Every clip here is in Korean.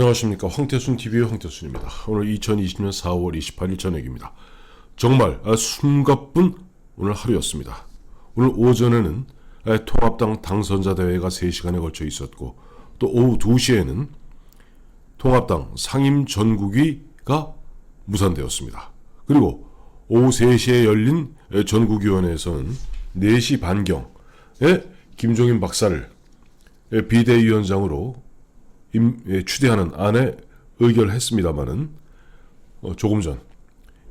안녕하십니까. 황태순TV의 황태순입니다. 오늘 2020년 4월 28일 저녁입니다. 정말 숨가쁜 오늘 하루였습니다. 오늘 오전에는 통합당 당선자 대회가 3시간에 걸쳐 있었고, 또 오후 2시에는 통합당 상임 전국위가 무산되었습니다. 그리고 오후 3시에 열린 전국위원회에서는 4시 반경에 김종인 박사를 비대위원장으로 추대하는 안에 의결했습니다마는 조금 전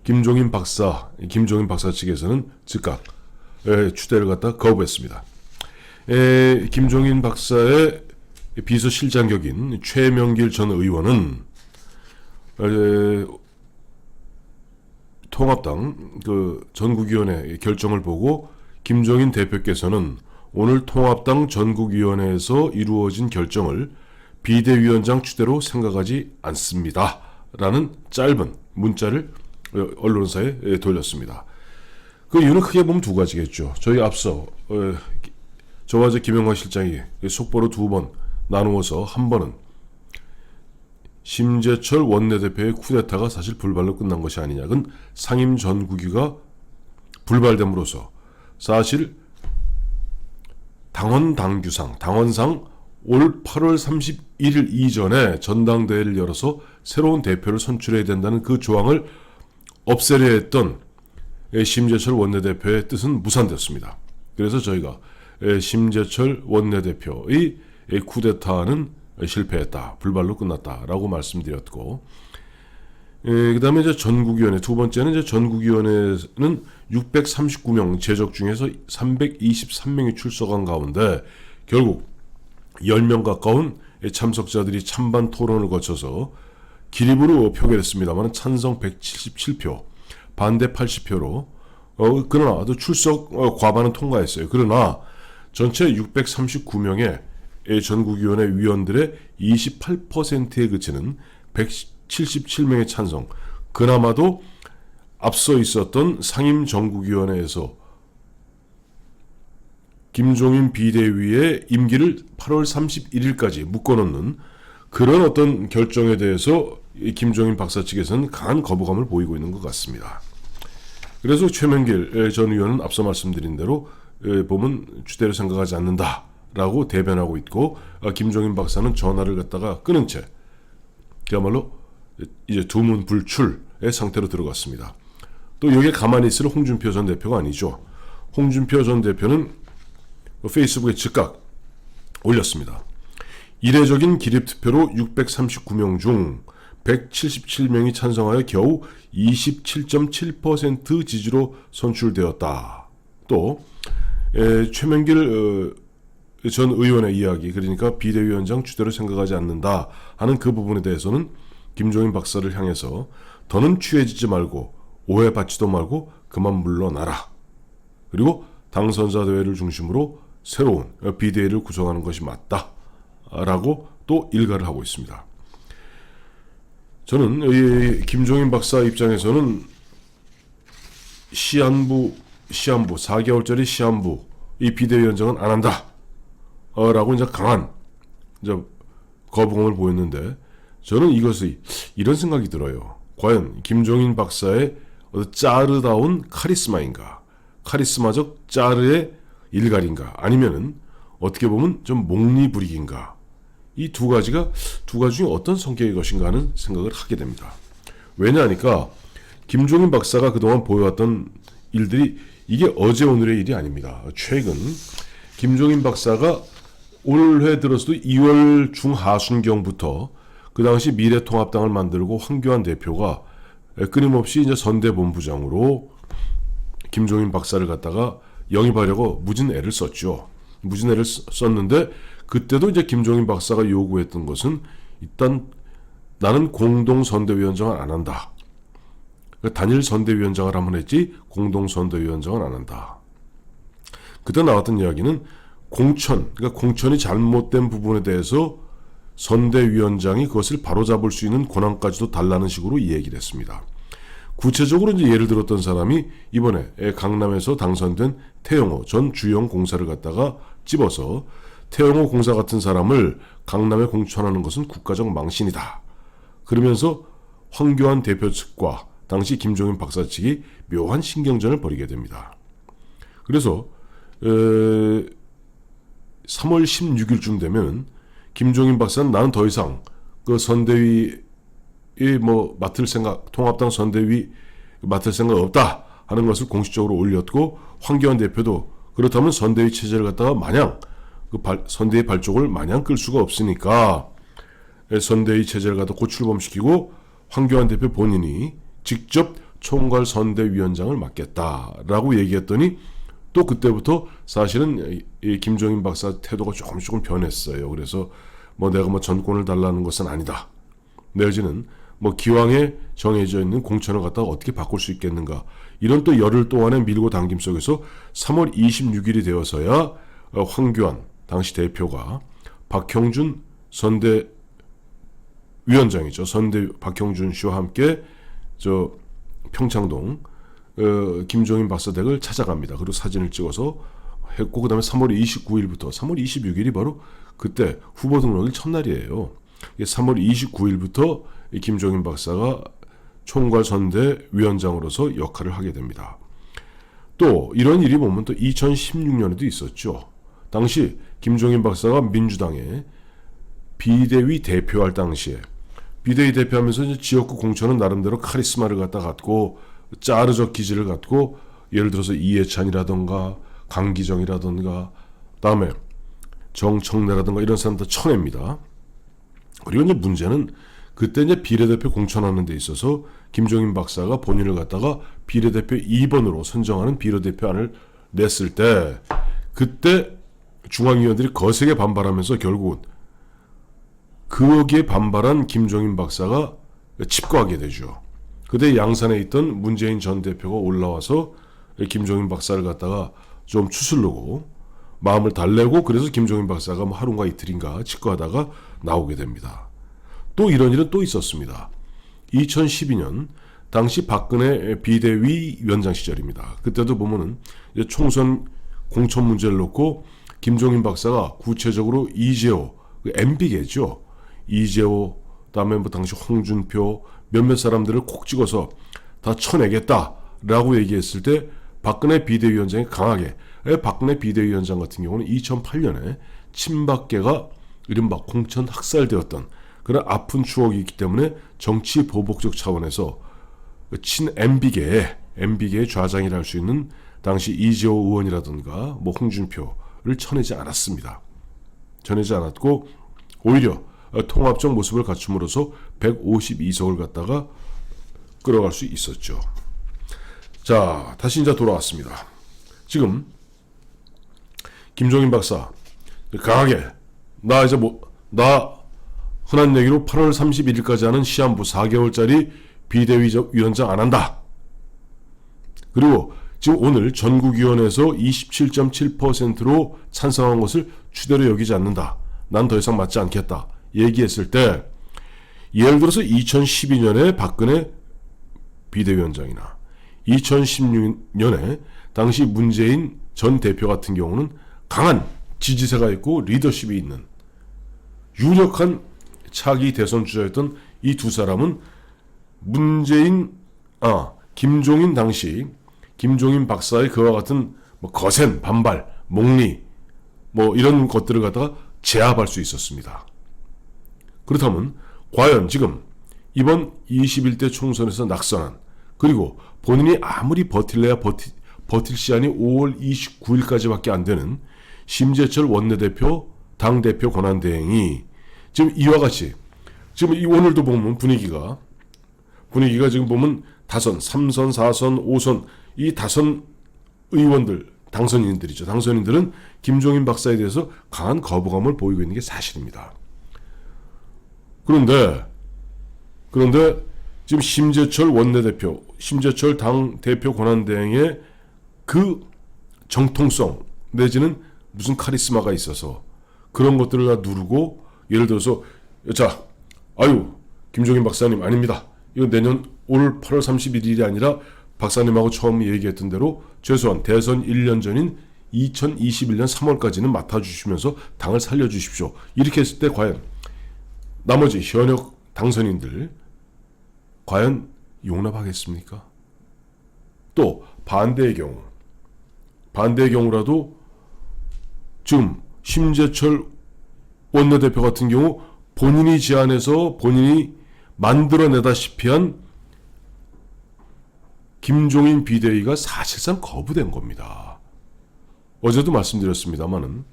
김종인 박사 측에서는 즉각 추대를 갖다 거부했습니다. 김종인 박사의 비서실장격인 최명길 전 의원은 통합당 전국위원회 결정을 보고 김종인 대표께서는 오늘 통합당 전국위원회에서 이루어진 결정을 비대위원장 추대로 생각하지 않습니다. 라는 짧은 문자를 언론사에 돌렸습니다. 그 이유는 크게 보면 두 가지겠죠. 저희 앞서 저와 김영광 실장이 속보로 2번 나누어서 한 번은 심재철 원내대표의 쿠데타가 사실 불발로 끝난 것이 아니냐. 그건 상임 전국위가 불발됨으로써 사실 당원상 올 8월 31일 이전에 전당대회를 열어서 새로운 대표를 선출해야 된다는 그 조항을 없애려 했던 심재철 원내대표의 뜻은 무산됐습니다. 그래서 저희가 심재철 원내대표의 쿠데타는 실패했다, 불발로 끝났다라고 말씀드렸고, 그 다음에 이제 전국위원회, 두 번째는 이제 전국위원회는 639명 제적 중에서 323명이 출석한 가운데 결국 10명 가까운 참석자들이 찬반 토론을 거쳐서 기립으로 표결했습니다만 찬성 177표, 반대 80표로 그러나 또 출석 과반은 통과했어요. 그러나 전체 639명의 전국위원회 위원들의 28%에 그치는 177명의 찬성, 그나마도 앞서 있었던 상임 전국위원회에서 김종인 비대위의 임기를 8월 31일까지 묶어놓는 그런 어떤 결정에 대해서 김종인 박사 측에서는 강한 거부감을 보이고 있는 것 같습니다. 그래서 최명길 전 의원은 앞서 말씀드린 대로 보면 추대를 생각하지 않는다라고 대변하고 있고, 김종인 박사는 전화를 갖다가 끊은 채 그야말로 이제 두문불출의 상태로 들어갔습니다. 또 여기에 가만히 있을 홍준표 전 대표가 아니죠. 홍준표 전 대표는 페이스북에 즉각 올렸습니다. 이례적인 기립투표로 639명 중 177명이 찬성하여 겨우 27.7% 지지로 선출되었다. 또 최명길 전 의원의 이야기, 그러니까 비대위원장 추대로 생각하지 않는다 하는 그 부분에 대해서는 김종인 박사를 향해서 더는 취해지지 말고 오해받지도 말고 그만 물러나라. 그리고 당선자 대회를 중심으로 새로운 비대위를 구성하는 것이 맞다라고 또 일가를 하고 있습니다. 저는 이 김종인 박사 입장에서는 시한부 4개월짜리 시한부 이 비대위원장은 안 한다 라고 이제 강한 거부감을 보였는데, 저는 이것이 이런 생각이 들어요. 과연 김종인 박사의 짜르다운 카리스마인가, 카리스마적 짜르의 일갈인가, 아니면은 어떻게 보면 좀 몽리부리기인가, 이 두 가지 중에 어떤 성격의 것인가 하는 생각을 하게 됩니다. 왜냐하니까 김종인 박사가 그동안 보여왔던 일들이 이게 어제 오늘의 일이 아닙니다. 최근 김종인 박사가 올해 들어서도 2월 중하순경부터 그 당시 미래통합당을 만들고 황교안 대표가 끊임없이 이제 선대본부장으로 김종인 박사를 갖다가 영입하려고 무진 애를 썼죠. 무진 애를 썼는데, 그때도 이제 김종인 박사가 요구했던 것은 일단 나는 공동선대위원장을 안 한다. 단일 선대위원장을 한번 했지 공동선대위원장을 안 한다. 그때 나왔던 이야기는 그러니까 공천이 잘못된 부분에 대해서 선대위원장이 그것을 바로잡을 수 있는 권한까지도 달라는 식으로 이 얘기를 했습니다. 구체적으로 이제 예를 들었던 사람이 이번에 강남에서 당선된 태영호 전 주영 공사를 갖다가 집어서 태영호 공사 같은 사람을 강남에 공천하는 것은 국가적 망신이다 그러면서 황교안 대표 측과 당시 김종인 박사 측이 묘한 신경전을 벌이게 됩니다. 그래서 3월 16일쯤 되면 김종인 박사는 나는 더 이상 그 선대위에 맡을 생각, 통합당 선대위 맡을 생각 없다 하는 것을 공식적으로 올렸고, 황교안 대표도 그렇다면 선대위 체제를 갖다가 마냥 선대위 발족을 마냥 끌 수가 없으니까 선대위 체제를 갖다 고출범시키고 황교안 대표 본인이 직접 총괄 선대위원장을 맡겠다라고 얘기했더니, 또 그때부터 사실은 이 김종인 박사 태도가 조금 변했어요. 그래서 내가 전권을 달라는 것은 아니다. 내지는 기왕에 정해져 있는 공천을 갖다가 어떻게 바꿀 수 있겠는가. 이런 또 열흘 동안의 밀고 당김 속에서 3월 26일이 되어서야 황교안 당시 대표가 박형준 선대위원장이죠. 박형준 씨와 함께 평창동 김종인 박사 댁을 찾아갑니다. 그리고 사진을 찍어서 했고, 그 다음에 3월 29일부터 3월 26일이 바로 그때 후보 등록일 첫날이에요. 3월 29일부터 김종인 박사가 총괄 선대위원장으로서 역할을 하게 됩니다. 또 이런 일이 보면 또 2016년에도 있었죠. 당시 김종인 박사가 민주당의 비대위 대표할 당시에, 비대위 대표하면서 이제 지역구 공천은 나름대로 카리스마를 갖고 짜르적 기질을 갖고, 예를 들어서 이해찬이라던가 강기정이라던가 다음에 정청래라던가 이런 사람들 쳐냅니다. 그리고 이제 문제는 그때 이제 비례대표 공천하는 데 있어서 김종인 박사가 본인을 갖다가 비례대표 2번으로 선정하는 비례대표안을 냈을 때, 그때 중앙위원들이 거세게 반발하면서 결국은 거기에 반발한 김종인 박사가 칩거하게 되죠. 그때 양산에 있던 문재인 전 대표가 올라와서 김종인 박사를 갖다가 좀 추스르고 마음을 달래고, 그래서 김종인 박사가 하루인가 이틀인가 칩거하다가 나오게 됩니다. 또 이런 일은 또 있었습니다. 2012년 당시 박근혜 비대위 위원장 시절입니다. 그때도 보면은 이제 총선 공천 문제를 놓고 김종인 박사가 구체적으로 이재호, MB계죠. 이재호, 그다음에 당시 홍준표 몇몇 사람들을 콕 찍어서 다 쳐내겠다라고 얘기했을 때, 박근혜 비대위원장이 강하게, 박근혜 비대위원장 같은 경우는 2008년에 친박계가 이른바 공천 학살되었던 그런 아픈 추억이 있기 때문에 정치 보복적 차원에서 친 MB계의 좌장이라 할 수 있는 당시 이재호 의원이라든가 홍준표를 쳐내지 않았습니다. 쳐내지 않았고, 오히려 통합적 모습을 갖춤으로써 152석을 갖다가 끌어갈 수 있었죠. 자, 다시 이제 돌아왔습니다. 지금 김종인 박사 강하게 나 흔한 얘기로 8월 31일까지 하는 시한부 4개월짜리 비대위원장 안 한다. 그리고 지금 오늘 전국위원회에서 27.7%로 찬성한 것을 추대로 여기지 않는다. 난 더 이상 맞지 않겠다. 얘기했을 때, 예를 들어서 2012년에 박근혜 비대위원장이나 2016년에 당시 문재인 전 대표 같은 경우는 강한 지지세가 있고 리더십이 있는 유력한 차기 대선 주자였던 이 두 사람은 김종인 당시 김종인 박사의 그와 같은 거센 반발, 목리 이런 것들을 갖다가 제압할 수 있었습니다. 그렇다면 과연 지금 이번 21대 총선에서 낙선한, 그리고 본인이 아무리 버틸래야 버틸 시한이 5월 29일까지밖에 안 되는 심재철 원내대표 당대표 권한대행이 지금 이와 같이, 지금 오늘도 보면 분위기가 지금 보면 다선, 3선, 4선, 5선 이 다선 의원들, 당선인들이죠. 당선인들은 김종인 박사에 대해서 강한 거부감을 보이고 있는 게 사실입니다. 그런데 지금 심재철 원내대표, 심재철 당대표 권한대행의 그 정통성 내지는 무슨 카리스마가 있어서 그런 것들을 다 누르고, 예를 들어서 김종인 박사님 아닙니다. 이거 내년 올 8월 31일이 아니라 박사님하고 처음 얘기했던 대로 최소한 대선 1년 전인 2021년 3월까지는 맡아주시면서 당을 살려주십시오. 이렇게 했을 때 과연 나머지 현역 당선인들 과연 용납하겠습니까? 또 반대의 경우라도 지금 심재철 원내대표 같은 경우 본인이 제안해서 본인이 만들어내다시피 한 김종인 비대위가 사실상 거부된 겁니다. 어제도 말씀드렸습니다마는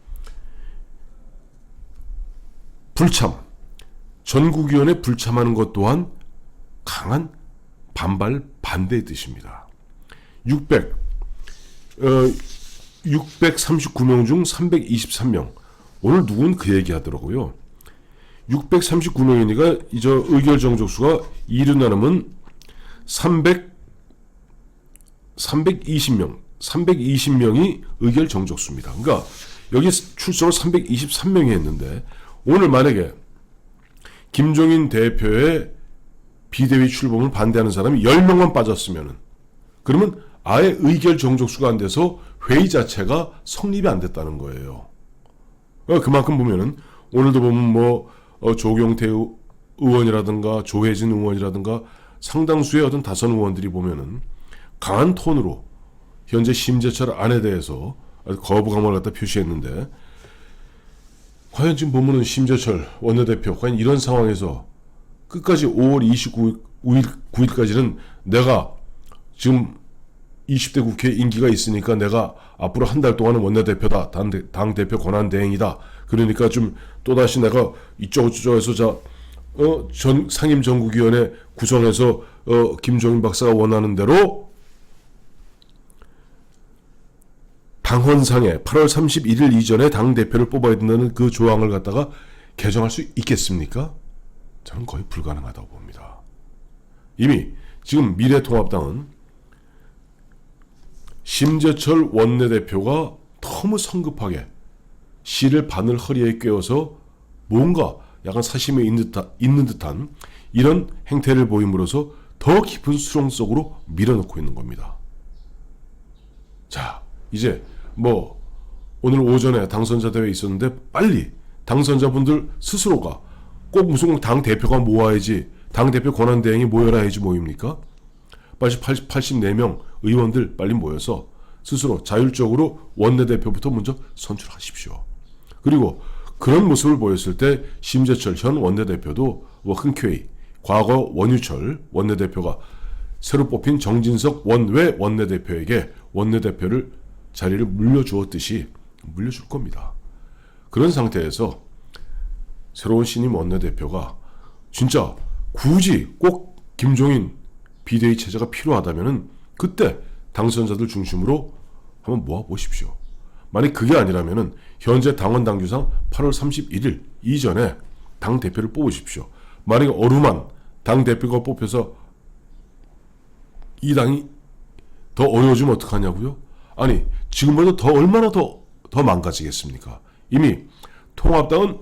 불참, 전국위원회 불참하는 것 또한 강한 반대의 뜻입니다. 639명 중 323명. 오늘 누군 그 얘기 하더라고요. 639명이니까 이저 의결 정족수가 이루 나누면 320명이 의결 정족수입니다. 그러니까 여기 출석을 323명이 했는데 오늘 만약에 김종인 대표의 비대위 출범을 반대하는 사람이 10명만 빠졌으면은 그러면 아예 의결 정족수가 안 돼서 회의 자체가 성립이 안 됐다는 거예요. 그만큼 보면은 오늘도 보면 조경태 의원이라든가 조혜진 의원이라든가 상당수의 어떤 다선 의원들이 보면은 강한 톤으로 현재 심재철 안에 대해서 거부감을 갖다 표시했는데 과연 지금 보면은 심재철 원내대표 과연 이런 상황에서 끝까지 5월 29일까지는 내가 지금 20대 국회 임기가 있으니까 내가 앞으로 한 달 동안은 원내대표다. 당대표 권한대행이다. 그러니까 좀 또다시 내가 이쪽저쪽에서 상임전국위원회 구성해서 김종인 박사가 원하는 대로 당헌상에 8월 31일 이전에 당대표를 뽑아야 된다는 그 조항을 갖다가 개정할 수 있겠습니까? 저는 거의 불가능하다고 봅니다. 이미 지금 미래통합당은 심재철 원내대표가 너무 성급하게 실을 바늘 허리에 꿰어서 뭔가 약간 사심이 있는 듯한 이런 행태를 보임으로써 더 깊은 수렁 속으로 밀어넣고 있는 겁니다. 자, 이제 오늘 오전에 당선자 대회 있었는데 빨리 당선자분들 스스로가 꼭 무슨 당대표가 모아야지 당대표 권한대행이 모여라 해야지 모입니까? 84명 의원들 빨리 모여서 스스로 자율적으로 원내대표부터 먼저 선출하십시오. 그리고 그런 모습을 보였을 때 심재철 현 원내대표도 흔쾌히 과거 원유철 원내대표가 새로 뽑힌 정진석 원외 원내대표에게 원내대표를 자리를 물려주었듯이 물려줄 겁니다. 그런 상태에서 새로운 신임 원내대표가 진짜 굳이 꼭 김종인 비대위 체제가 필요하다면은 그때 당선자들 중심으로 한번 모아보십시오. 만약 그게 아니라면은 현재 당원 당규상 8월 31일 이전에 당대표를 뽑으십시오. 만약에 어루만 당대표가 뽑혀서 이 당이 더 어려워지면 어떡하냐고요? 아니 지금보다 얼마나 더 망가지겠습니까? 이미 통합당은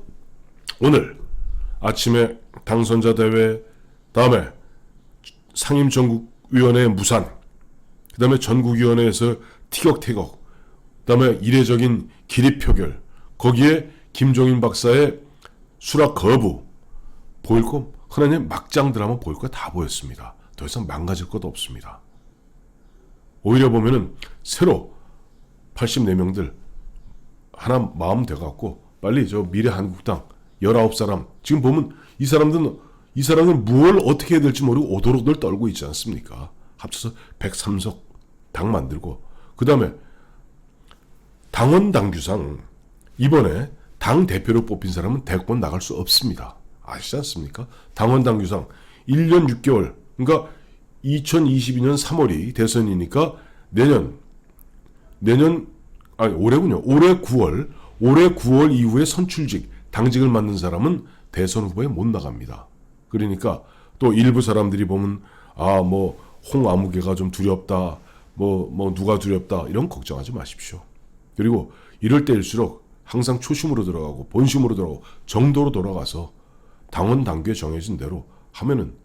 오늘 아침에 당선자 대회, 다음에 상임전국위원회 무산, 그 다음에 전국위원회에서 티격태격, 그 다음에 이례적인 기립표결, 거기에 김종인 박사의 수락 거부, 보일 거 흔한 막장 드라마 보일 거 다 보였습니다. 더 이상 망가질 것도 없습니다. 오히려 보면은 새로 84명들 하나 마음 돼갖고 빨리 저 미래한국당 19사람 지금 보면 이 사람들은 무엇을 어떻게 해야 될지 모르고 오도록들 떨고 있지 않습니까? 합쳐서 103석 당 만들고 그 다음에 당원 당규상 이번에 당 대표로 뽑힌 사람은 대권 나갈 수 없습니다. 아시지 않습니까? 당원 당규상 1년 6개월 그러니까 2022년 3월이 대선이니까 올해군요. 올해 9월 이후에 선출직 당직을 맡는 사람은 대선 후보에 못 나갑니다. 그러니까 또 일부 사람들이 보면 홍아무개가 좀 두렵다. 누가 두렵다. 이런 걱정하지 마십시오. 그리고 이럴 때일수록 항상 초심으로 들어가고 본심으로 들어가고 정도로 돌아가서 당원 당규에 정해진 대로 하면은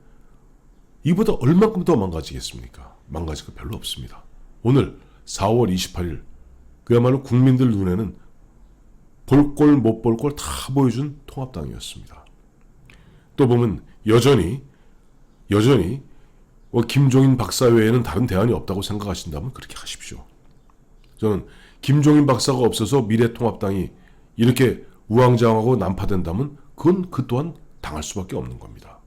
이보다 얼마큼 더 망가지겠습니까? 망가질 거 별로 없습니다. 오늘 4월 28일 그야말로 국민들 눈에는 볼 꼴 못 볼 꼴 다 보여준 통합당이었습니다. 또 보면 여전히 김종인 박사 외에는 다른 대안이 없다고 생각하신다면 그렇게 하십시오. 저는 김종인 박사가 없어서 미래통합당이 이렇게 우왕좌왕하고 난파된다면 그건 그 또한 당할 수밖에 없는 겁니다.